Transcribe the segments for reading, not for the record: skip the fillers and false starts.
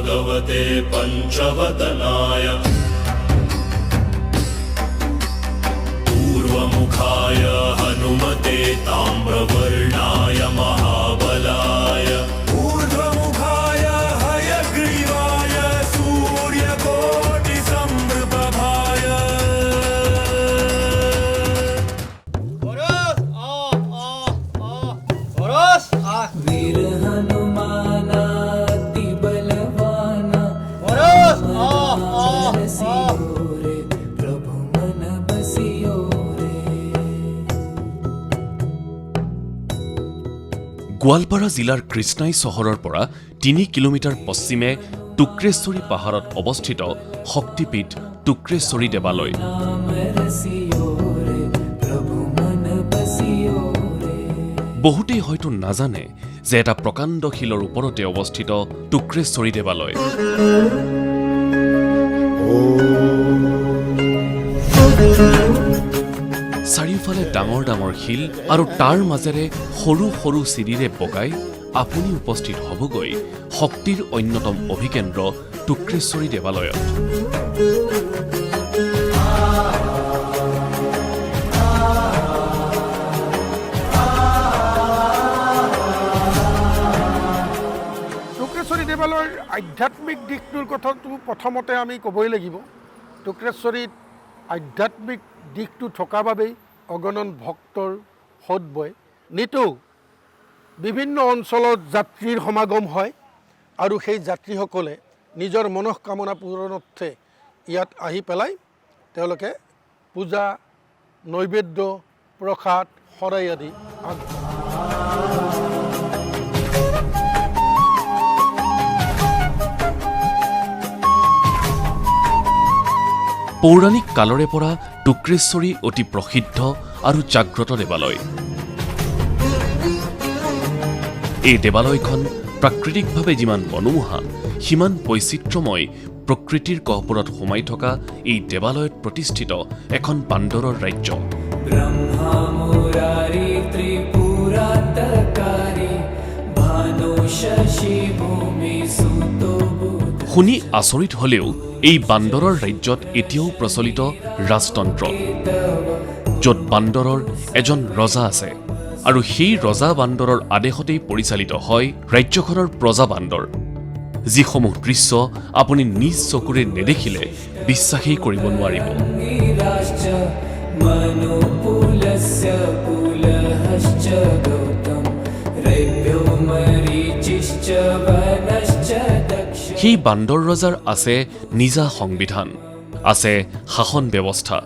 भगवते पञ्चवदनाय पूर्वमुखाय हनुमते ताम्रवर्णाय महाबलाय ऊर्ध्वमुखाय हयग्रीवाय सूर्यकोटिसमप्रभाय वीर हनुमानाति बलवाना बसियो रे प्रभु मन बसियो रे। গোৱালপাৰা জিলাৰ কৃষ্ণাই চহৰৰ পৰা ৩ কিলোমিটাৰ পশ্চিমে টুক্ৰেশ্বৰী পাহাৰত অৱস্থিত শক্তিপীঠ টুক্ৰেশ্বৰী দেৱালয়। नाम रसियो रे प्रभु मन बसियो रे। বহুতেই হয়তো নাজানে যে এটা প্ৰকাণ্ড শিলৰ ওপৰতে অৱস্থিত টুক্ৰেশ্বৰী দেৱালয়। চাৰিওফালে ডাঙৰ ডাঙৰ শিল আৰু তাৰ মাজেৰে সৰু সৰু চিৰিৰে বগাই আপুনি উপস্থিত হ'বগৈ শক্তিৰ অন্যতম অভিকেন্দ্ৰ টুক্ৰেশ্বৰী দেৱালয়ত। টুক্ৰেশ্বৰী দেৱালয়ৰ আধ্যাত্মিক দিশটোৰ কথাটো প্ৰথমতে আমি ক'বই লাগিব। টুক্ৰেশ্বৰীত আধ্যাত্মিক দিশটো থকা বাবেই অগণন ভক্তৰ সোঁত বয়। নিতৌ বিভিন্ন অঞ্চলত যাত্ৰীৰ সমাগম হয় আৰু সেই যাত্ৰীসকলে নিজৰ মনস্কামনা পূৰণাৰ্থে ইয়াত আহি পেলাই তেওঁলোকে পূজা, নৈবেদ্য, প্ৰসাদ, শৰাই আদি আগবঢ়ায়। পৌৰাণিক কালৰে পৰা টুক্ৰেশ্বৰী অতি প্ৰসিদ্ধ আৰু জাগ্ৰত দেৱালয়। এই দেৱালয়খন প্ৰাকৃতিকভাৱে যিমান মনোমোহা সিমান বৈচিত্ৰ্যময় প্ৰকৃতিৰ গহ্বৰত সোমাই থকা এই দেৱালয়ত প্ৰতিষ্ঠিত এখন বান্দৰৰ ৰাজ্য। ब्रह्मा मुरारी त्रिपुरान्तकारी भानु शशि भूमि सुतो बुध। শুনি আচৰিত হ'লেও এই বান্দৰৰ ৰাজ্যত এতিয়াও প্ৰচলিত ৰাজতন্ত্ৰ, য'ত বান্দৰৰ এজন ৰজা আছে আৰু সেই ৰজা বান্দৰৰ আদেশতেই পৰিচালিত হয় ৰাজ্যখনৰ প্ৰজা বান্দৰ, যিসমূহ দৃশ্য আপুনি নিজ চকুৰে নেদেখিলে বিশ্বাসেই কৰিব নোৱাৰিব। गिराश्च मनुपुलस्य पुलहश्च गौतम रैभ्यो मरीचिश्च वनश्च दक्ष। সেই বান্দৰ ৰজাৰ আছে নিজা সংবিধান, আছে শাসন ব্যৱস্থা।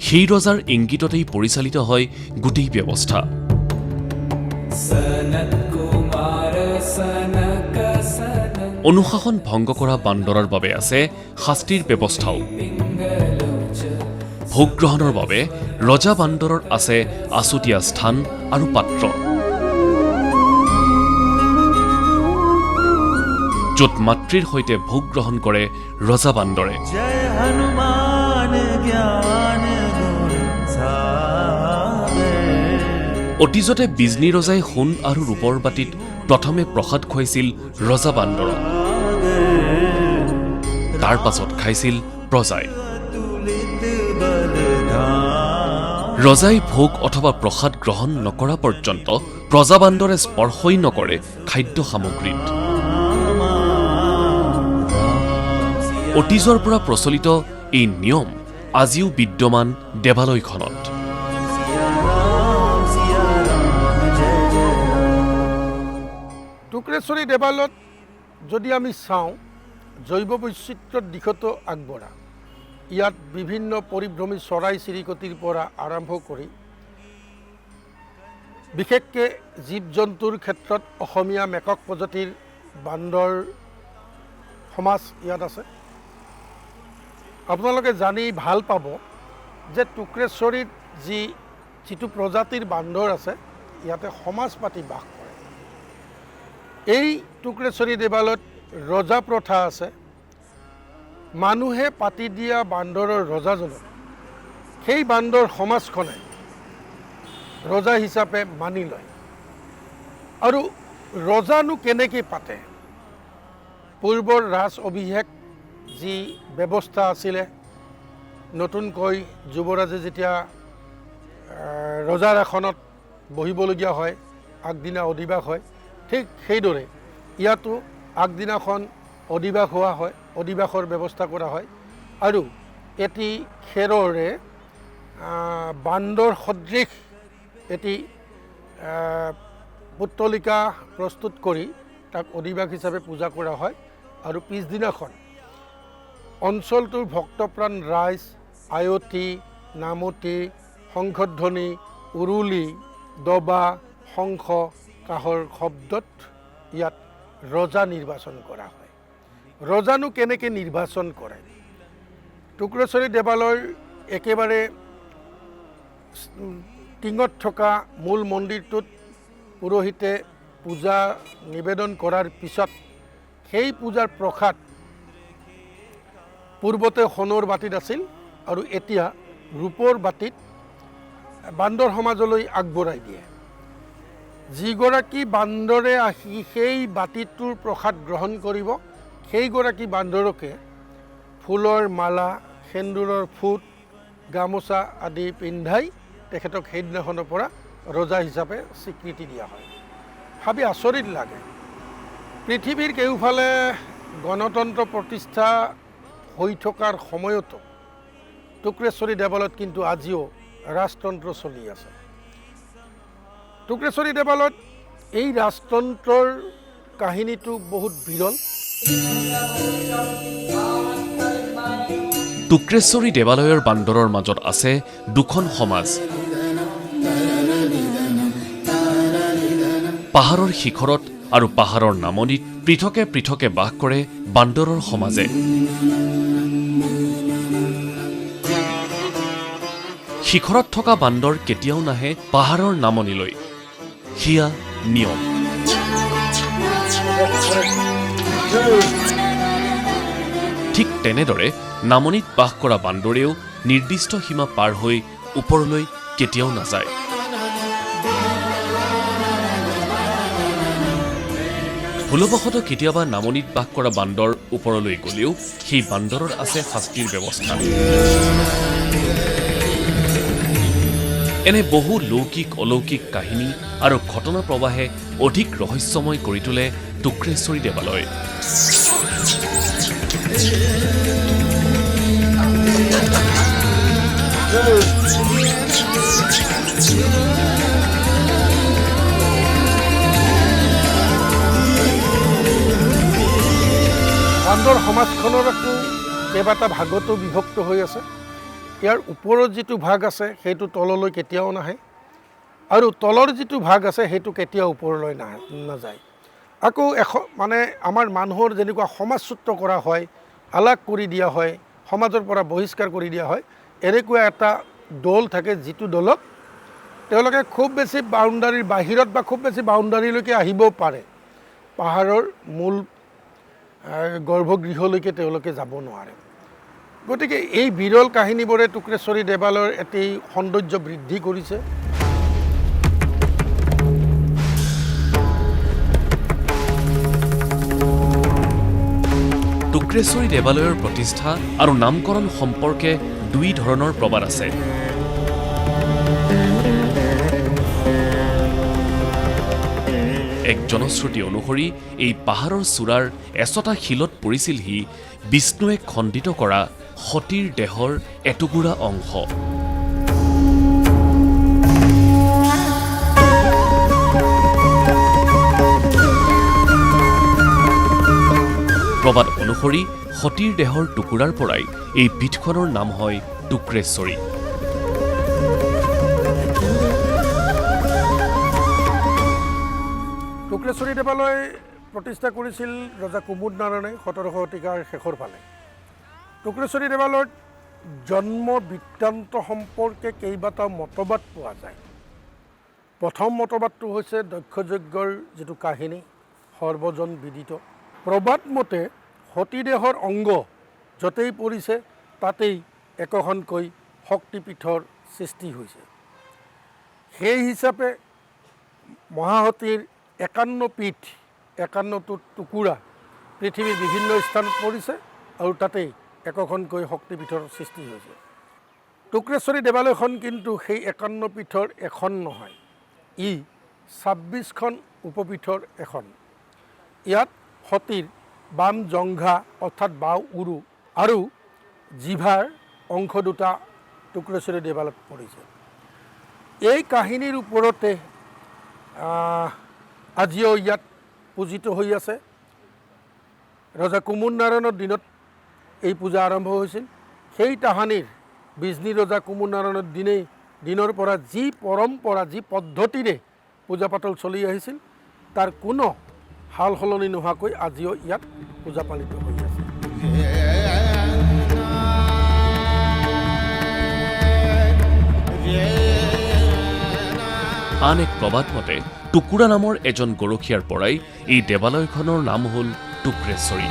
সেই ৰজাৰ ইংগিততেই পৰিচালিত হয় গোটেই ব্যৱস্থা। सनत कुमार सनक सनन অনুশাসন ভংগ কৰা বান্দৰৰ বাবে আছে শাস্তিৰ ব্যৱস্থাও। पिङ्गलोच ভোগ গ্ৰহণৰ বাবে ৰজা বান্দৰৰ আছে আছুতীয়া স্থান আৰু পাত্ৰ, য'ত মাতৃৰ সৈতে ভোগ গ্ৰহণ কৰে ৰজা বান্দৰে। जय हनुमान ज्ञान गुण सागर। অতীজতে বিজনী ৰজাই সোণ আৰু ৰূপৰ বাতিত প্ৰথমে প্ৰসাদ খুৱাইছিল ৰজা বান্দৰক, তাৰ পাছত খাইছিল প্ৰজাই। तुलित बलधाम ৰজাই ভোগ অথবা প্ৰসাদ গ্ৰহণ নকৰা পৰ্যন্ত প্ৰজা বান্দৰে স্পৰ্শই নকৰে খাদ্য সামগ্ৰীত। অতীজৰ পৰা প্ৰচলিত এই নিয়ম আজিও বিদ্যমান দেৱালয়খনত। টুক্ৰেশ্বৰী দেৱালয়ত যদি আমি চাওঁ, জৈৱ বৈচিত্ৰ্যৰ দিশতো আগবঢ়া। ইয়াত বিভিন্ন পৰিভ্ৰমী চৰাই চিৰিকটিৰ পৰা আৰম্ভ কৰি বিশেষকৈ জীৱ জন্তুৰ ক্ষেত্ৰত অসমীয়া মেকক প্ৰজাতিৰ বান্দৰ সমাজ ইয়াত আছে। আপোনালোকে জানি ভাল পাব যে টুক্ৰেশ্বৰীত যিটো প্ৰজাতিৰ বান্দৰ আছে ইয়াতে সমাজ পাতি বাস কৰে। এই টুক্ৰেশ্বৰী দেৱালয়ত ৰজা প্ৰথা আছে। মানুহে পাতি দিয়া বান্দৰৰ ৰজাজনক সেই বান্দৰ সমাজখনে ৰজা হিচাপে মানি লয়। আৰু ৰজানো কেনেকৈ পাতে পূৰ্বৰ ৰাজ অভিষেক যি ব্যৱস্থা আছিলে, নতুনকৈ যুৱৰাজে যেতিয়া ৰজাৰ আসনত বহিবলগীয়া হয়, আগদিনা অধিবাস হয়, ঠিক সেইদৰে ইয়াতো আগদিনাখন অধিবাস হোৱা হয়, অধিবাসৰ ব্যৱস্থা কৰা হয় আৰু এটি খেৰৰে বান্দৰ সদৃশ এটি পুত্তলিকা প্ৰস্তুত কৰি তাক অধিবাস হিচাপে পূজা কৰা হয় আৰু পিছদিনাখন অঞ্চলটোৰ ভক্তপ্ৰাণ ৰাইজ আয়তী, নামতী, শংখধ্বনি, উৰুলি, দবা, শংখ, কাহৰ শব্দত ইয়াত ৰজা নিৰ্বাচন কৰা হয়। ৰজানো কেনেকৈ নিৰ্বাচন কৰে? টুক্ৰেশ্বৰী দেৱালয়ৰ একেবাৰে টিঙত থকা মূল মন্দিৰটোত পুৰোহিতে পূজা নিবেদন কৰাৰ পিছত সেই পূজাৰ প্ৰসাদ পূৰ্বতে সোণৰ বাতিত আছিল আৰু এতিয়া ৰূপৰ বাতিত বান্দৰ সমাজলৈ আগবঢ়াই দিয়ে। যিগৰাকী বান্দৰে আহি সেই বাতিটোৰ প্ৰসাদ গ্ৰহণ কৰিব, সেইগৰাকী বান্দৰকে ফুলৰ মালা, সেন্দুৰৰ ফুট, গামোচা আদি পিন্ধাই তেখেতক সেইদিনাখনৰ পৰা ৰজা হিচাপে স্বীকৃতি দিয়া হয়। ভাবি আচৰিত লাগে, পৃথিৱীৰ কেউফালে গণতন্ত্ৰ প্ৰতিষ্ঠা হৈ থকাৰ সময়তো টুক্ৰেশ্বৰী দেৱালয়ত কিন্তু আজিও ৰাজতন্ত্ৰ চলি আছে। টুক্ৰেশ্বৰী দেৱালয়ত এই ৰাজতন্ত্ৰৰ কাহিনীটো বহুত বিৰল। টুক্ৰেশ্বৰী দেৱালয়ৰ বান্দৰৰ মাজত আছে দুখন সমাজ। পাহাৰৰ শিখৰত আৰু পাহাৰৰ নামনিত পৃথকে পৃথকে বাস কৰে বান্দৰৰ সমাজে। শিখৰত থকা বান্দৰ কেতিয়াও নাহে পাহাৰৰ নামনিলৈ, সিয়া নিয়ম। ঠিক তেনেদৰে নামনিত বাস কৰা বান্দৰেও নিৰ্দিষ্ট সীমা পাৰ হৈ ওপৰলৈ কেতিয়াও নাযায়। ভুলবশতঃ কেতিয়াবা নামনিত বাস কৰা বান্দৰ ওপৰলৈ গ'লেও সেই বান্দৰৰ আছে শাস্তিৰ ব্যৱস্থা। এনে বহু লৌকিক অলৌকিক কাহিনী আৰু ঘটনা প্ৰবাহে অধিক ৰহস্যময় কৰি তোলে টুক্ৰেশ্বৰী দেৱালয়। বান্দৰ সমাজখনৰ আকৌ কেইবাটা ভাগতো বিভক্ত হৈ আছে। ইয়াৰ ওপৰত যিটো ভাগ আছে সেইটো তললৈ কেতিয়াও নাহে আৰু তলৰ যিটো ভাগ আছে সেইটো কেতিয়াও ওপৰলৈ নাযায়। আকৌ মানে আমাৰ মানুহৰ যেনেকুৱা সমাজচ্যুত কৰা হয়, আলাগ কৰি দিয়া হয়, সমাজৰ পৰা বহিষ্কাৰ কৰি দিয়া হয়, এনেকুৱা এটা দল থাকে যিটো দলক তেওঁলোকে খুব বেছি বাউণ্ডাৰীৰ বাহিৰত বা খুব বেছি বাউণ্ডাৰীলৈকে আহিব পাৰে, পাহাৰৰ মূল গৰ্ভগৃহলৈকে তেওঁলোকে যাব নোৱাৰে। গতিকে এই বিৰল কাহিনীবোৰে টুক্ৰেশ্বৰী দেৱালয়ৰ এটি সৌন্দৰ্য বৃদ্ধি কৰিছে। টুক্ৰেশ্বৰী দেৱালয়ৰ প্ৰতিষ্ঠা আৰু নামকৰণ সম্পৰ্কে দুই ধৰণৰ প্ৰবাদ আছে। এক জনশ্ৰুতি অনুসৰি এই পাহাৰৰ চূড়াৰ এচটা শিলত পৰিছিলহি বিষ্ণুৱে খণ্ডিত কৰা সতীৰ দেহৰ এটুকুৰা অংশ। প্ৰবাদ অনুসৰি সতীৰ দেহৰ টুকুৰাৰ পৰাই এই পীঠখনৰ নাম হয় টুক্ৰেশ্বৰী। টুক্ৰেশ্বৰী দেৱালয় প্ৰতিষ্ঠা কৰিছিল ৰজা কুমুদ নাৰায়ণে 17শ শতিকাৰ শেষৰ ফালে। টুক্ৰেশ্বৰী দেৱালয়ত জন্ম বৃত্তান্ত সম্পৰ্কে কেইবাটাও মতবাদ পোৱা যায়। প্ৰথম মতবাদটো হৈছে দক্ষযজ্ঞৰ যিটো কাহিনী সৰ্বজন বিদিত। প্ৰবাদ মতে সতীদেহৰ অংগ য'তেই পৰিছে তাতেই একোখনকৈ শক্তিপীঠৰ সৃষ্টি হৈছে। সেই হিচাপে মহাসতীৰ 51 পীঠ, 51টো টুকুৰা পৃথিৱীৰ বিভিন্ন স্থানত পৰিছে আৰু তাতেই একোখনকৈ শক্তিপীঠৰ সৃষ্টি হৈছে। টুক্ৰেশ্বৰী দেৱালয়খন কিন্তু সেই 51 পীঠৰ এখন নহয়, ই 26খন উপপীঠৰ এখন। ইয়াত সতীৰ বাম জংঘা অৰ্থাৎ বাও উৰু আৰু জিভাৰ অংশ দুটা টুক্ৰেশ্বৰী দেৱালয়ত পৰিছে। এই কাহিনীৰ ওপৰতে আজিও ইয়াত পূজিত হৈ আছে। ৰজা কুমুদ নাৰায়ণৰ দিনত এই পূজা আৰম্ভ হৈছিল। সেই তাহানিৰ বিজনী ৰজা কুমুদ নাৰায়ণৰ দিনৰ পৰা যি পৰম্পৰা, যি পদ্ধতিৰে পূজা পাতল চলি আহিছিল, তাৰ কোনো সাল সলনি নোহোৱাকৈ আজিও ইয়াত পূজা পালিত হৈ আছে। আন এক প্ৰবাদ মতে টুকুৰা নামৰ এজন গৰখীয়াৰ পৰাই এই দেৱালয়খনৰ নাম হ'ল টুক্ৰেশ্বৰী।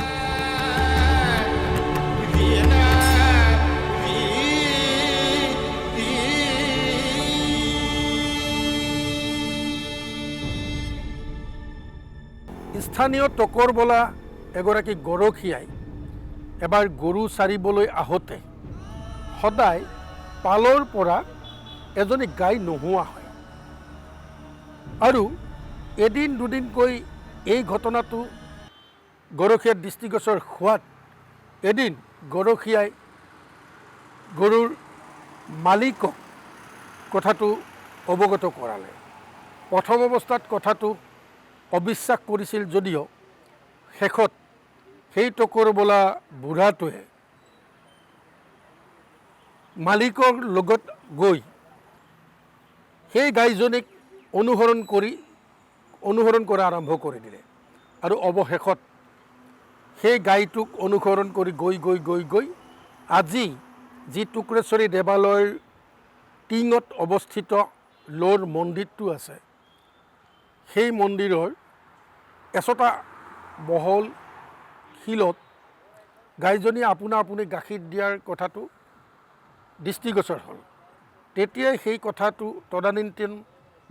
স্থানীয় টকৰ বোলা এগৰাকী গৰখীয়াই এবাৰ গৰু চাৰিবলৈ আহোঁতে সদায় পালৰ পৰা এজনী গাই নোহোৱা হয় আৰু এদিন দুদিনকৈ এই ঘটনাটো গৰখীয়াৰ দৃষ্টিগোচৰ হোৱাত এদিন গৰখীয়াই গৰুৰ মালিকক কথাটো অৱগত কৰালে। প্ৰথম অৱস্থাত কথাটো অবিশ্বাস কৰিছিল যদিও শেষত সেই টকৰ বোলা বুঢ়াটোৱে মালিকৰ লগত গৈ সেই গাইজনীক অনুসৰণ কৰা আৰম্ভ কৰি দিলে আৰু অৱশেষত সেই গাইটোক অনুসৰণ কৰি গৈ আজি যি টুক্ৰেশ্বৰী দেৱালয়ৰ টিঙত অৱস্থিত লোৰ মন্দিৰটো আছে, সেই মন্দিৰৰ এচটা বহল শিলত গাইজনী আপুনি গাখীৰ দিয়াৰ কথাটো দৃষ্টিগোচৰ হ'ল। তেতিয়াই সেই কথাটো তদানীন্তন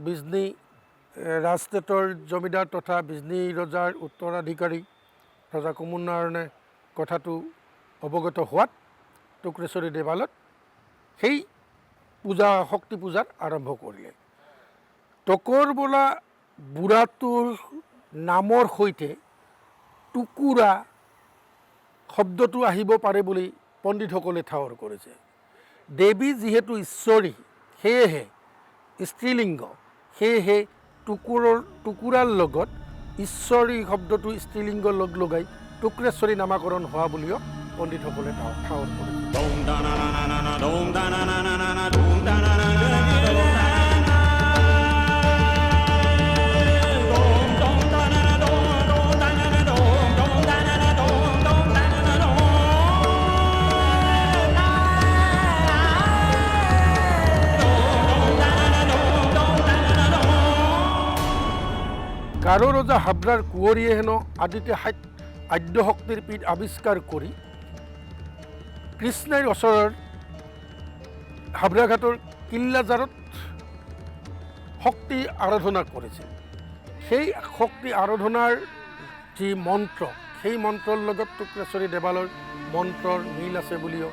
বিজনী ৰাজষ্টেটৰ জমিদাৰ তথা বিজনী ৰজাৰ উত্তৰাধিকাৰী ৰজা কুমুদ নাৰায়ণে কথাটো অৱগত হোৱাত টুক্ৰেশ্বৰী দেৱালয়ত সেই শক্তি পূজাৰ আৰম্ভ কৰিলে। টকৰ বোলা বুঢ়াটোৰ নামৰ সৈতে টুকুৰা শব্দটো আহিব পাৰে বুলি পণ্ডিতসকলে ঠাৱৰ কৰিছে। দেৱী যিহেতু ঈশ্বৰী, সেয়েহে স্ত্ৰীলিংগ, সেয়েহে টুকুৰাৰ লগত ঈশ্বৰী শব্দটো স্ত্ৰীলিংগ লগ লগাই টুক্ৰেশ্বৰী নামাকৰণ হোৱা বুলিও পণ্ডিতসকলে ঠাৱৰ কৰিছে। গাৰো ৰজা হাবৰাৰ কুঁৱৰীয়ে হেনো আদিতে আদ্য শক্তিৰ পীঠ আৱিষ্কাৰ কৰি কৃষ্ণৰ ওচৰৰ হাবৰাঘাটৰ কিল্লাজাৰত শক্তি আৰাধনা কৰিছিল। সেই শক্তি আৰাধনাৰ যি মন্ত্ৰ, সেই মন্ত্ৰৰ লগত টুক্ৰেশ্বৰী দেৱালয়ৰ মন্ত্ৰৰ মিল আছে বুলিও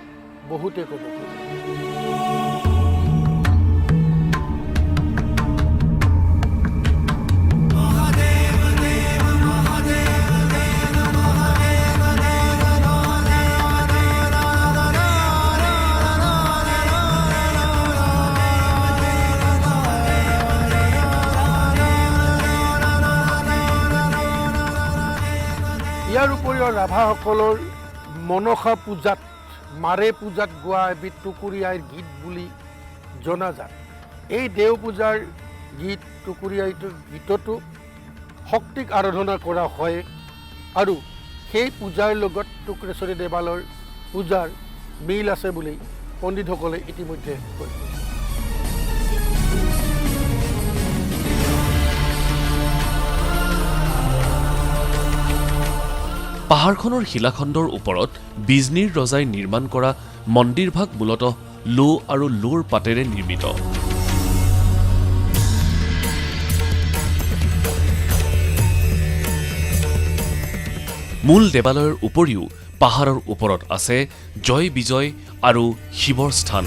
বহুতে ক'ব খোজে। ইয়াৰ উপৰিও ৰাভাসকলৰ মনসা পূজাত, মাৰে পূজাত গোৱা এবিধ টুকুৰীয়াইৰ গীত বুলি জনাজাত। এই দেও পূজাৰ গীত টুকুৰীয়াইটোৰ গীততো শক্তিক আৰাধনা কৰা হয় আৰু সেই পূজাৰ লগত টুক্ৰেশ্বৰী দেৱালয়ৰ পূজাৰ মিল আছে বুলি পণ্ডিতসকলে ইতিমধ্যে কৈছে। পাহাৰখনৰ শিলাখণ্ডৰ ওপৰত বিজনীৰ ৰজাই নিৰ্মাণ কৰা মন্দিৰভাগ মূলতঃ লো আৰু লোৰ পাতেৰে নিৰ্মিত। মূল দেৱালয়ৰ উপৰিও পাহাৰৰ ওপৰত আছে জয় বিজয় আৰু শিৱৰ স্থান।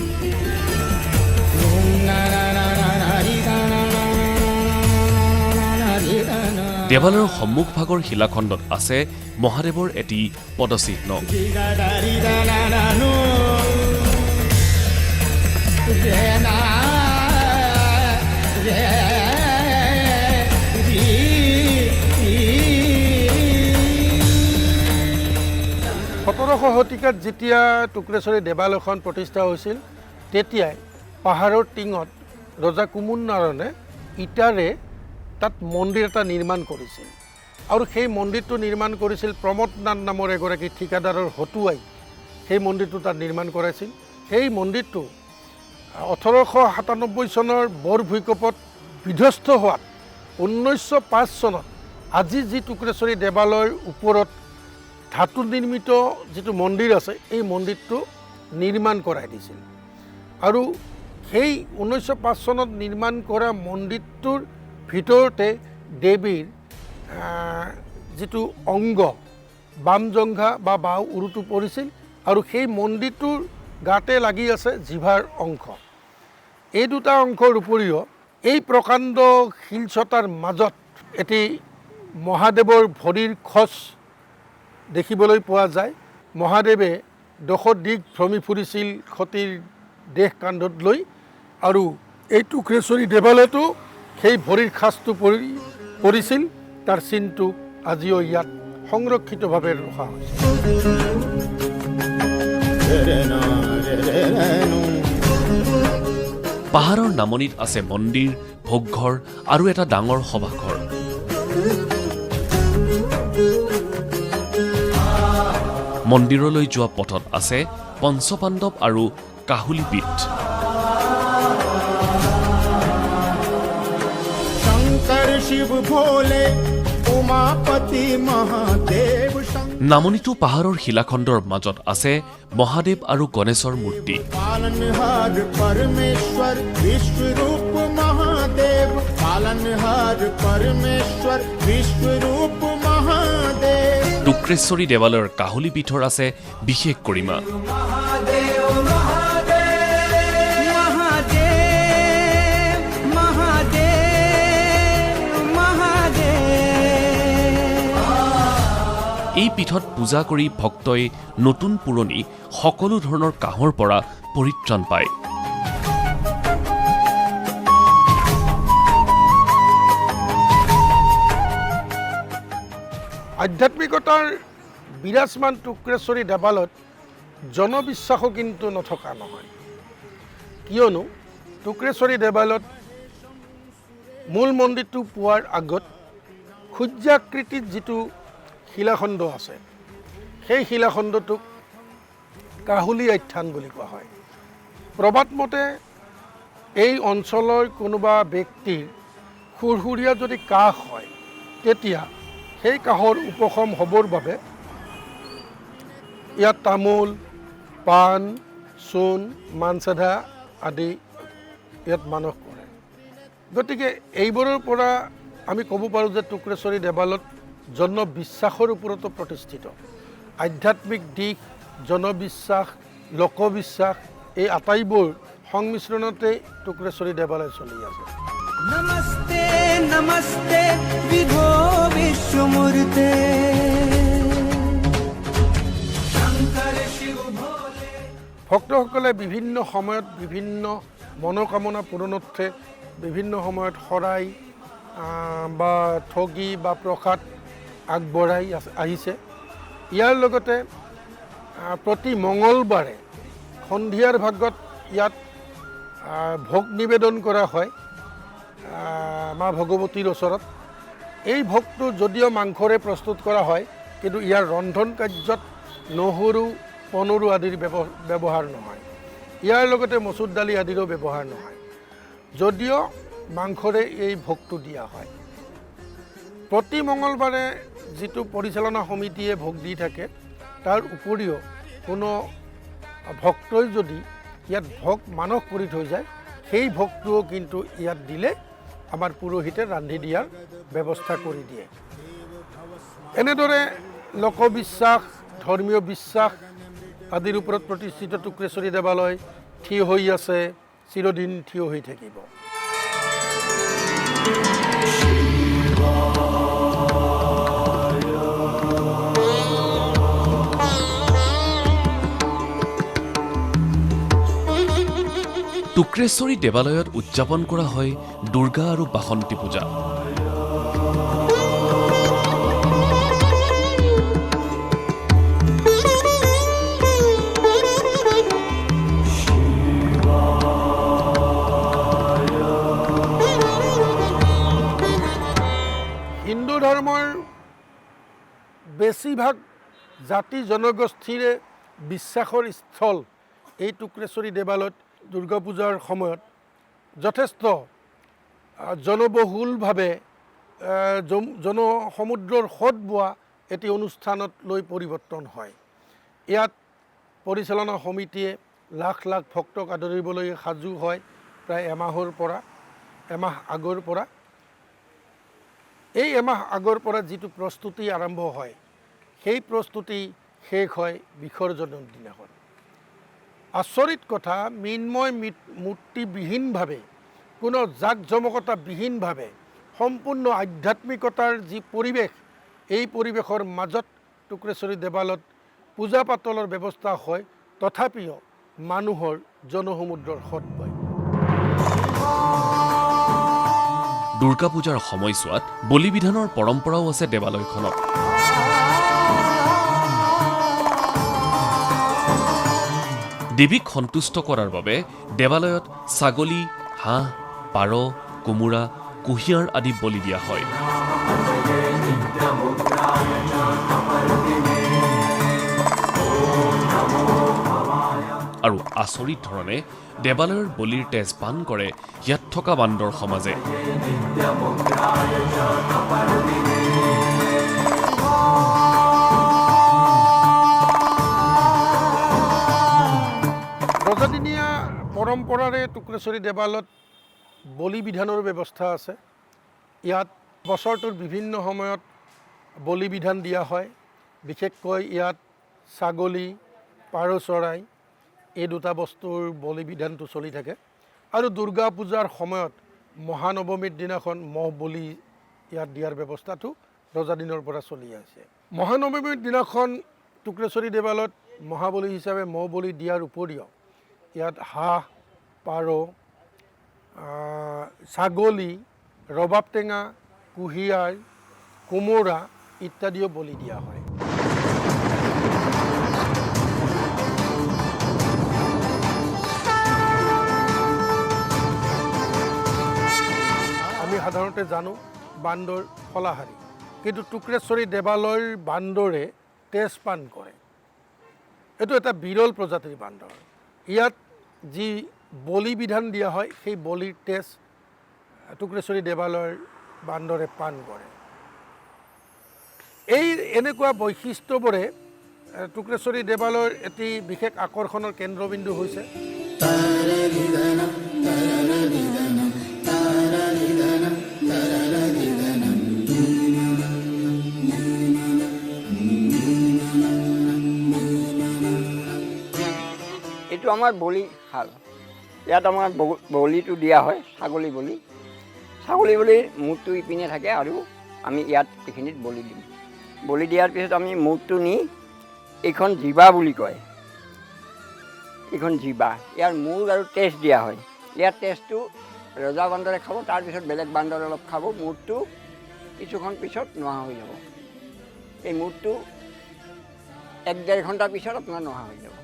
দেৱালয়ৰ সন্মুখভাগৰ শিলাখণ্ডত আছে মহাদেৱৰ এটি পদচিহ্ন। শতিকাত যেতিয়া টুক্ৰেশ্বৰী দেৱালয়খন প্ৰতিষ্ঠা হৈছিল তেতিয়াই পাহাৰৰ টিঙত ৰজা কুমুন নাৰায়ণে ইটাৰে তাত মন্দিৰ এটা নিৰ্মাণ কৰিছিল আৰু সেই মন্দিৰটো নিৰ্মাণ কৰিছিল প্ৰমোদ নাথ নামৰ এগৰাকী ঠিকাদাৰৰ হতুৱাই সেই মন্দিৰটো তাত নিৰ্মাণ কৰাইছিল। সেই মন্দিৰটো 1897 চনৰ বৰ ভূঁইকঁপত বিধ্বস্ত হোৱাত 1905 চনত আজি যি টুক্ৰেশ্বৰী দেৱালয়ৰ ওপৰত ধাতু নিৰ্মিত যিটো মন্দিৰ আছে এই মন্দিৰটো নিৰ্মাণ কৰাই দিছিল আৰু সেই 1905 চনত নিৰ্মাণ কৰা মন্দিৰটোৰ ভিতৰতে দেৱীৰ যিটো অংগ বামজংঘা বা বাও উৰুটো পৰিছিল আৰু সেই মন্দিৰটোৰ গাতে লাগি আছে জিভাৰ অংশ। এই দুটা অংশৰ উপৰিও এই প্ৰকাণ্ড শিলচটাৰ মাজত এটি মহাদেৱৰ ভৰিৰ খচ দেখিবলৈ পোৱা যায়। মহাদেৱে দশ দিশ ভ্ৰমি ফুৰিছিল সতীৰ দেহ কান্ধত লৈ আৰু এই টুক্ৰেশ্বৰী দেৱালয়তো সেই ভৰিৰ খাজটো পৰিছিল। তাৰ চিনটো আজিও ইয়াত সংৰক্ষিতভাৱে ৰখা হৈছে। পাহাৰৰ নামনিত আছে মন্দিৰ, ভোগঘৰ আৰু এটা ডাঙৰ সভাঘৰ। মন্দিৰলৈ যোৱা পথত আছে পঞ্চপাণ্ডৱ আৰু কাহুলি পীঠ। নামনিতো পাহাৰৰ শিলাখণ্ডৰ মাজত আছে মহাদেৱ আৰু গণেশৰ মূৰ্তি। টুক্ৰেশ্বৰী দেৱালয়ৰ কাহুলি পীঠৰ আছে বিশেষ কৰিমা। এই পীঠত পূজা কৰি ভক্তই নতুন পুৰণি সকলো ধৰণৰ কাহৰ পৰা পৰিত্ৰাণ পায়। আধ্যাত্মিকতাৰ বিৰাজমান টুক্ৰেশ্বৰী দেৱালয়ত জনবিশ্বাসো কিন্তু নথকা নহয়, কিয়নো টুক্ৰেশ্বৰী দেৱালয়ত মূল মন্দিৰটো পোৱাৰ আগত ক্ষুদ্ৰাকৃতিত যিটো শিলাখণ্ড আছে সেই শিলাখণ্ডটোক কাহুলি আখ্যান বুলি কোৱা হয়। প্ৰবাদ মতে এই অঞ্চলৰ কোনোবা ব্যক্তিৰ সুৰসুৰীয়া যদি কাহ হয় তেতিয়া সেই কাহৰ উপশম হ'বৰ বাবে ইয়াত তামোল, পাণ, চূণ, মানচেধা আদি ইয়াত মানস কৰে। গতিকে এইবোৰৰ পৰা আমি ক'ব পাৰোঁ যে টুক্ৰেশ্বৰী দেৱালয়ত জনবিশ্বাসৰ ওপৰতো প্ৰতিষ্ঠিত। আধ্যাত্মিক দিশ, জনবিশ্বাস, লোকবিশ্বাস এই আটাইবোৰ সংমিশ্ৰণতে টুক্ৰেশ্বৰী দেৱালয় চলি আছে। নমস্তে নমস্তে বিভো বিশ্বমূৰ্তে ভক্তসকলে বিভিন্ন সময়ত বিভিন্ন মনোকামনা পূৰণাৰ্থে বিভিন্ন সময়ত শৰাই বা ঠগী বা প্ৰসাদ আগবঢ়াই আহিছে। ইয়াৰ লগতে প্ৰতি মঙলবাৰে সন্ধিয়াৰ ভাগত ইয়াত ভোগ নিবেদন কৰা হয় মা ভগৱতীৰ ওচৰত। এই ভোগটো যদিও মাংসৰে প্ৰস্তুত কৰা হয় কিন্তু ইয়াৰ ৰন্ধন কাৰ্যত নহৰু, পনৰু আদিৰ ব্যৱহাৰ নহয়। ইয়াৰ লগতে মচুৰ দালি আদিৰো ব্যৱহাৰ নহয়, যদিও মাংসৰে এই ভোগটো দিয়া হয়। প্ৰতি মঙলবাৰে যিটো পৰিচালনা সমিতিয়ে ভোগ দি থাকে তাৰ উপৰিও কোনো ভক্তই যদি ইয়াত ভোগ মানস কৰি থৈ যায় সেই ভোগটোও কিন্তু ইয়াত দিলে আমাৰ পুৰোহিতে ৰান্ধি দিয়াৰ ব্যৱস্থা কৰি দিয়ে। এনেদৰে লোকবিশ্বাস ধৰ্মীয় বিশ্বাস আদিৰ ওপৰত প্ৰতিষ্ঠিত টুক্ৰেশ্বৰী দেৱালয় থিয় হৈ আছে, চিৰদিন থিয় হৈ থাকিব। টুক্ৰেশ্বৰী দেৱালয়ত উদযাপন কৰা হয় দুৰ্গা আৰু বাসন্তী পূজা। হিন্দু ধৰ্মৰ বেছিভাগ জাতি জনগোষ্ঠীৰে বিশ্বাসৰ স্থল এই টুক্ৰেশ্বৰী দেৱালয়ত দুৰ্গা পূজাৰ সময়ত যথেষ্ট জনবহুলভাৱে জনসমুদ্ৰৰ সোঁত বোৱা এটি অনুষ্ঠানত লৈ পৰিৱৰ্তন হয়। ইয়াত পৰিচালনা সমিতিয়ে লাখ লাখ ভক্তক আদৰিবলৈ সাজু হয় প্ৰায় এমাহ আগৰ পৰা। এই এমাহ আগৰ পৰা যিটো প্ৰস্তুতি আৰম্ভ হয়, সেই প্ৰস্তুতি শেষ হয় বিসৰ্জনৰ দিনাখন। আচৰিত কথা, মৃন্ময় মূৰ্তিবিহীনভাৱে, কোনো জাক জমকতাবিহীনভাৱে সম্পূৰ্ণ আধ্যাত্মিকতাৰ যি পৰিৱেশ, এই পৰিৱেশৰ মাজত টুক্ৰেশ্বৰী দেৱালয়ত পূজা পাতলৰ ব্যৱস্থা হয়, তথাপিও মানুহৰ জনসমুদ্ৰৰ সোঁত বয়। দুৰ্গা পূজাৰ সময়ছোৱাত বলি বিধানৰ পৰম্পৰাও আছে দেৱালয়খনত। দেৱীক সন্তুষ্ট কৰাৰ বাবে দেৱালয়ত ছাগলী, হাঁহ, পাৰ, কোমোৰা, কুঁহিয়াৰ আদি বলি দিয়া হয়। আৰু আচৰিত ধৰণে দেৱালয়ৰ বলিৰ তেজ পান কৰে ইয়াত থকা বান্দৰ সমাজে। ৰজাদিনীয়া পৰম্পৰাৰে টুক্ৰেশ্বৰী দেৱালয়ত বলি বিধানৰ ব্যৱস্থা আছে। ইয়াত বছৰটোৰ বিভিন্ন সময়ত বলি বিধান দিয়া হয়। বিশেষকৈ ইয়াত ছাগলী, পাৰ চৰাই, এই দুটা বস্তুৰ বলি বিধানটো চলি থাকে। আৰু দুৰ্গা পূজাৰ সময়ত মহানৱমীৰ দিনাখন মহ বলি ইয়াত দিয়াৰ ব্যৱস্থাটো ৰজাদিনৰ পৰা চলি আছে। মহানৱমীৰ দিনাখন টুক্ৰেশ্বৰী দেৱালয়ত মহাবলি হিচাপে মহ বলি দিয়াৰ উপৰিও ইয়াত হাঁহ, পাৰ, ছাগলী, ৰবাব টেঙা, কুঁহিয়াৰ, কোমোৰা ইত্যাদিও বলি দিয়া হয়। আমি সাধাৰণতে জানো বান্দৰ ফলাহাৰী, কিন্তু টুক্ৰেশ্বৰী দেৱালয়ৰ বান্দৰে তেজ পান কৰে। এইটো এটা বিৰল প্ৰজাতিৰ বান্দৰ। ইয়াত যি বলি বিধান দিয়া হয়, সেই বলিৰ তেজ টুক্ৰেশ্বৰী দেৱালয়ৰ বান্দৰে পান কৰে। এই এনেকুৱা বৈশিষ্ট্যবোৰে টুক্ৰেশ্বৰী দেৱালয়ৰ এটি বিশেষ আকৰ্ষণৰ কেন্দ্ৰবিন্দু হৈছে। এইটো আমাৰ বলি শাল। ইয়াত আমাৰ বলিটো দিয়া হয়, ছাগলী বলি। ছাগলী বলিৰ মূৰটো ইপিনে থাকে আৰু আমি ইয়াত এইখিনিত বলি দিম। বলি দিয়াৰ পিছত আমি মূৰটো নি, এইখন জিভা বুলি কয়, এইখন জিভা, ইয়াৰ মূৰ আৰু তেজ দিয়া হয়। ইয়াৰ তেজটো ৰজা বান্দৰে খাব, তাৰপিছত বেলেগ বান্দৰে অলপ খাব। মূৰটো কিছুক্ষণ পিছত নোহোৱা হৈ যাব। এই মূৰটো 1-1.5 ঘণ্টাৰ পিছত আপোনাৰ নোহোৱা হৈ যাব,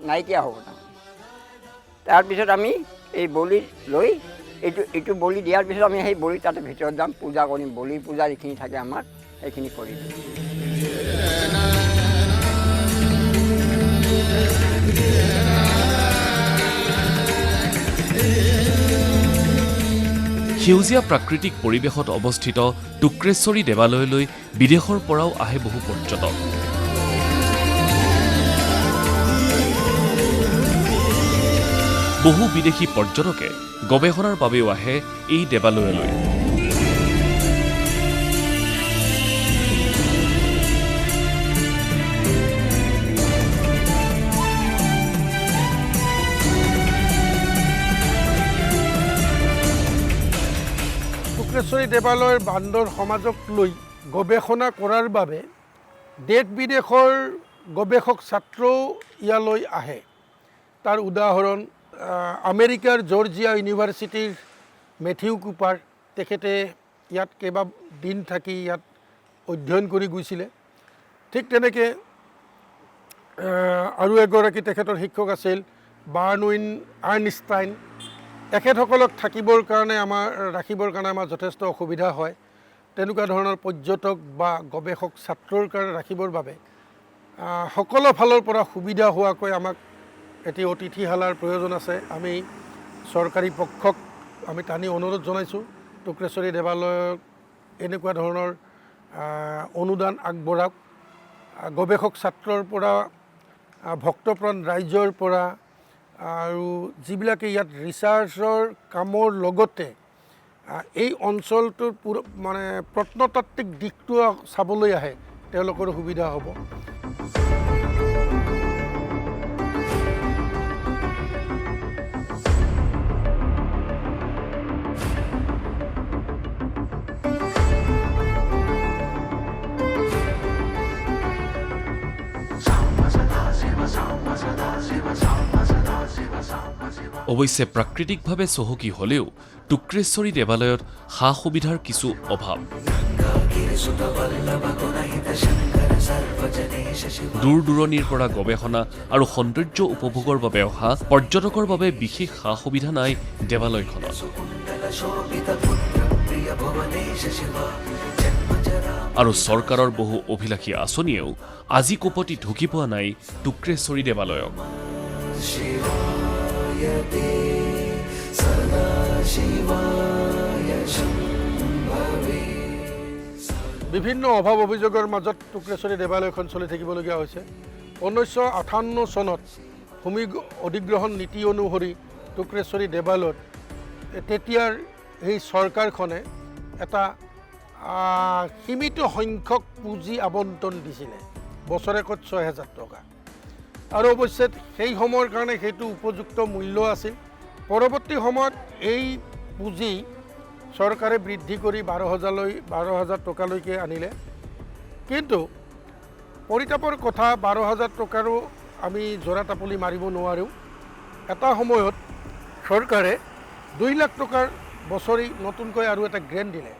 নাইকিয়া হ'ব। তাৰপিছত আমি এই বলি লৈ এইটো বলি দিয়াৰ পিছত আমি সেই বলি তাতে ভিতৰত যাম, পূজা কৰিম। বলি পূজা যিখিনি থাকে আমাৰ সেইখিনি কৰি দিম। সেউজীয়া প্ৰাকৃতিক পৰিৱেশত অৱস্থিত টুক্ৰেশ্বৰী দেৱালয়লৈ বিদেশৰ পৰাও আহে বহু পৰ্যটক। বহু বিদেশী পৰ্যটকে গৱেষণাৰ বাবেও আহে এই দেৱালয়লৈ। টুক্ৰেশ্বৰী দেৱালয়ৰ বান্দৰ সমাজক লৈ গৱেষণা কৰাৰ বাবে দেশ বিদেশৰ গৱেষক ছাত্ৰও ইয়ালৈ আহে। তাৰ উদাহৰণ আমেৰিকাৰ জৰ্জিয়া ইউনিভাৰ্চিটিৰ মেথিউ কুপাৰ, তেখেতে ইয়াত কেইবাদিন থাকি ইয়াত অধ্যয়ন কৰি গৈছিলে। ঠিক তেনেকৈ আৰু এগৰাকী তেখেতৰ শিক্ষক আছিল বাৰ্নউইন আৰ্ণষ্টাইন। এখেতসকলক ৰাখিবৰ কাৰণে আমাৰ যথেষ্ট অসুবিধা হয়। তেনেকুৱা ধৰণৰ পৰ্যটক বা গৱেষক ছাত্ৰৰ কাৰণে ৰাখিবৰ বাবে সকলো ফালৰ পৰা সুবিধা হোৱাকৈ আমাক এটি অতিথিশালাৰ প্ৰয়োজন আছে। আমি চৰকাৰী পক্ষক আমি টানি অনুৰোধ জনাইছোঁ, টুক্ৰেশ্বৰী দেৱালয়ক এনেকুৱা ধৰণৰ অনুদান আগবঢ়াওক। গৱেষক ছাত্ৰৰ পৰা, ভক্তপ্ৰাণ ৰাইজৰ পৰা আৰু যিবিলাকে ইয়াত ৰিচাৰ্চৰ কামৰ লগতে এই অঞ্চলটোৰ প্ৰত্নতাত্ত্বিক দিশটো চাবলৈ আহে, তেওঁলোকৰ সুবিধা হ'ব। অৱশ্যে প্ৰাকৃতিকভাৱে চহকী হ'লেও টুক্ৰেশ্বৰী দেৱালয়ত সা সুবিধাৰ কিছু অভাৱ। দূৰ দূৰণিৰ পৰা গৱেষণা আৰু সৌন্দৰ্য উপভোগৰ বাবে অহা পৰ্যটকৰ বাবে বিশেষ সা সুবিধা নাই দেৱালয়খনত। আৰু চৰকাৰৰ বহু অভিলাষী আঁচনিয়েও আজি কোপতি ঢুকি পোৱা নাই টুক্ৰেশ্বৰী দেৱালয়ক। বিভিন্ন অভাৱ অভিযোগৰ মাজত টুক্ৰেশ্বৰী দেৱালয়খন চলি থাকিবলগীয়া হৈছে। 1958 চনত ভূমি অধিগ্ৰহণ নীতি অনুসৰি টুক্ৰেশ্বৰী দেৱালয়ত তেতিয়াৰ সেই চৰকাৰখনে এটা সীমিত সংখ্যক পুঁজি আবণ্টন দিছিলে, বছৰেকত 6,000 টকা। আৰু অৱশ্যে সেই সময়ৰ কাৰণে সেইটো উপযুক্ত মূল্য আছিল। পৰৱৰ্তী সময়ত এই পুঁজি চৰকাৰে বৃদ্ধি কৰি 12,000 টকালৈকে আনিলে। কিন্তু পৰিতাপৰ কথা, 12,000 টকাৰো আমি জোৰা টাপলি মাৰিব নোৱাৰোঁ। এটা সময়ত চৰকাৰে 2 লাখ টকাৰ বছৰি নতুনকৈ আৰু এটা গ্ৰেণ্ট দিলে,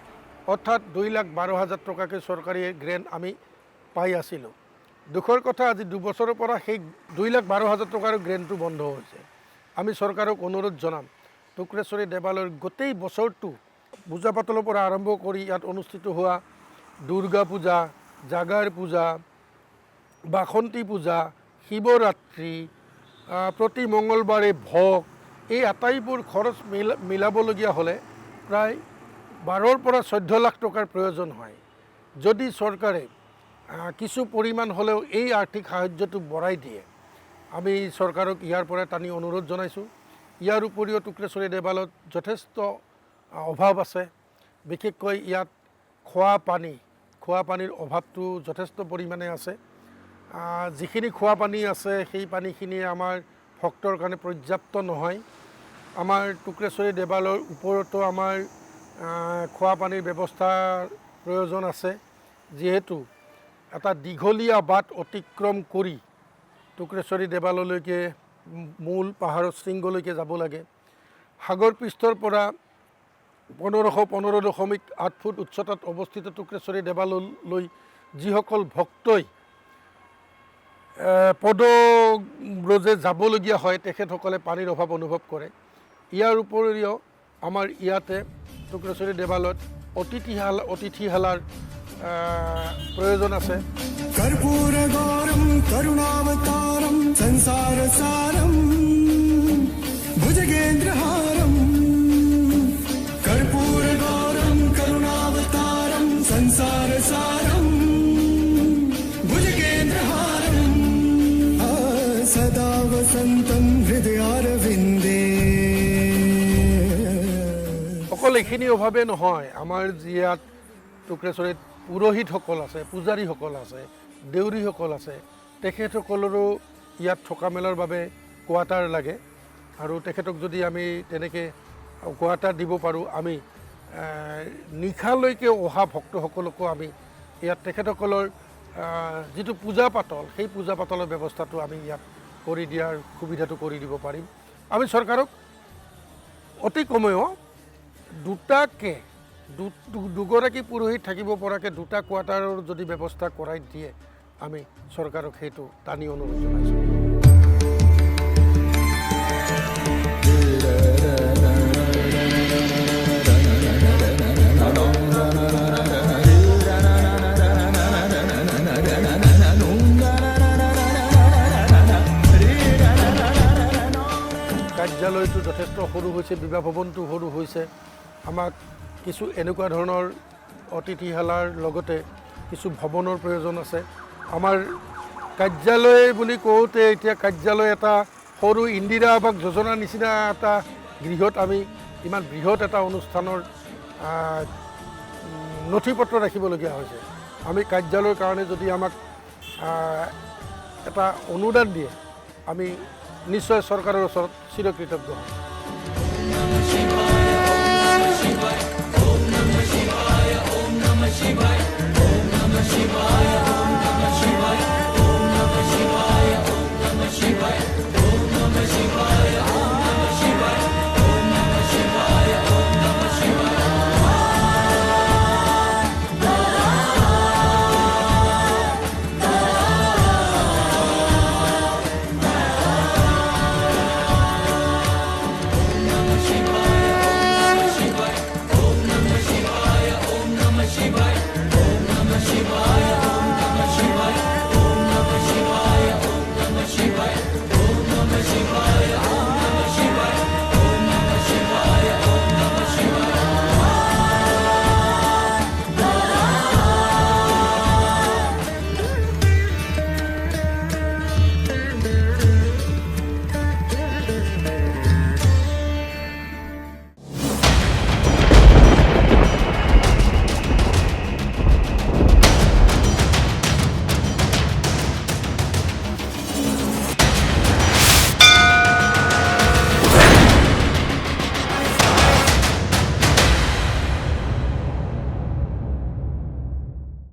অৰ্থাৎ 2,12,000 টকাকৈ চৰকাৰী গ্ৰেণ্ট আমি পাই আছিলোঁ। দুখৰ কথা, আজি 2 বছৰৰ পৰা সেই 2,12,000 টকাৰ গ্ৰেণ্টটো বন্ধ হৈছে। আমি চৰকাৰক অনুৰোধ জনাম, টুক্ৰেশ্বৰী দেৱালয়ৰ গোটেই বছৰটো পূজা পাতলৰ পৰা আৰম্ভ কৰি ইয়াত অনুষ্ঠিত হোৱা দুৰ্গা পূজা, জাগাৰ পূজা, বাসন্তী পূজা, শিৱৰাত্ৰি, প্ৰতি মঙলবাৰে ভোগ, এই আটাইবোৰ খৰচ মিলাবলগীয়া হ'লে প্ৰায় 12 পৰা 14 লাখ টকাৰ প্ৰয়োজন হয়। যদি চৰকাৰে কিছু পৰিমাণ হ'লেও এই আৰ্থিক সাহায্যটো বঢ়াই দিয়ে, আমি চৰকাৰক ইয়াৰ পৰা টানি অনুৰোধ জনাইছোঁ। ইয়াৰ উপৰিও টুক্ৰেশ্বৰী দেৱালয়ত যথেষ্ট অভাৱ আছে। বিশেষকৈ ইয়াত খোৱা পানীৰ অভাৱটো যথেষ্ট পৰিমাণে আছে। যিখিনি খোৱা পানী আছে সেই পানীখিনি আমাৰ ভক্তৰ কাৰণে পৰ্যাপ্ত নহয়। আমাৰ টুক্ৰেশ্বৰী দেৱালয়ৰ ওপৰতো আমাৰ খোৱা পানীৰ ব্যৱস্থাৰ প্ৰয়োজন আছে, যিহেতু এটা দীঘলীয়া বাট অতিক্ৰম কৰি টুক্ৰেশ্বৰী দেৱালয়লৈকে মূল পাহাৰৰ শৃংগলৈকে যাব লাগে। সাগৰ পৃষ্ঠৰ পৰা 1515.8 ফুট উচ্চতাত অৱস্থিত টুক্ৰেশ্বৰী দেৱালয়লৈ যিসকল ভক্তই পদব্ৰজে যাবলগীয়া হয়, তেখেতসকলে পানীৰ অভাৱ অনুভৱ কৰে। ইয়াৰ উপৰিও আমাৰ ইয়াতে টুক্ৰেশ্বৰী দেৱালয়ত অতিথিশালাৰ প্ৰয়োজন আছে। कर्पूर गौरम करुणावतारम संसार सारम भुजगेंद्रहारम कर्पूर गौरम करुणावतारम संसार सारम भुजगेंद्रहारम सदा वसंतम हृदयारविंदे। অকল এইখিনি অভাৱে নহয়, আমাৰ ইয়াত টুক্ৰেশ্বৰীত পুৰোহিতসকল আছে, পূজাৰীসকল আছে, দেউৰীসকল আছে, তেখেতসকলৰো ইয়াত থকা মেলাৰ বাবে কোৱাৰ্টাৰ লাগে। আৰু তেখেতক যদি আমি তেনেকৈ কোৱাৰ্টাৰ দিব পাৰোঁ, আমি নিশালৈকে অহা ভক্তসকলকো আমি ইয়াত তেখেতসকলৰ যিটো পূজা পাতল সেই পূজা পাতলৰ ব্যৱস্থাটো আমি ইয়াত কৰি দিয়াৰ সুবিধাটো কৰি দিব পাৰিম আমি চৰকাৰক অতি কমেও দুগৰাকী পুৰোহিত থাকিব পৰাকৈ 2টা কোৱাৰ্টাৰৰ যদি ব্যৱস্থা কৰাই দিয়ে আমি চৰকাৰক সেইটো টানি অনুৰোধ জনাইছোঁ কাৰ্যালয়টো যথেষ্ট সৰু হৈছে বিবাহ ভৱনটো সৰু হৈছে আমাক কিছু এনেকুৱা ধৰণৰ অতিথিশালাৰ লগতে কিছু ভৱনৰ প্ৰয়োজন আছে আমাৰ কাৰ্যালয় বুলি কওঁতে এতিয়া কাৰ্যালয় এটা সৰু ইন্দিৰা আৱাস যোজনাৰ নিচিনা এটা গৃহত আমি ইমান বৃহৎ এটা অনুষ্ঠানৰ নথি পত্ৰ ৰাখিবলগীয়া হৈছে আমি কাৰ্যালয়ৰ কাৰণে যদি আমাক এটা অনুদান দিয়ে আমি নিশ্চয় চৰকাৰৰ ওচৰত চিৰকৃতজ্ঞ হ'ম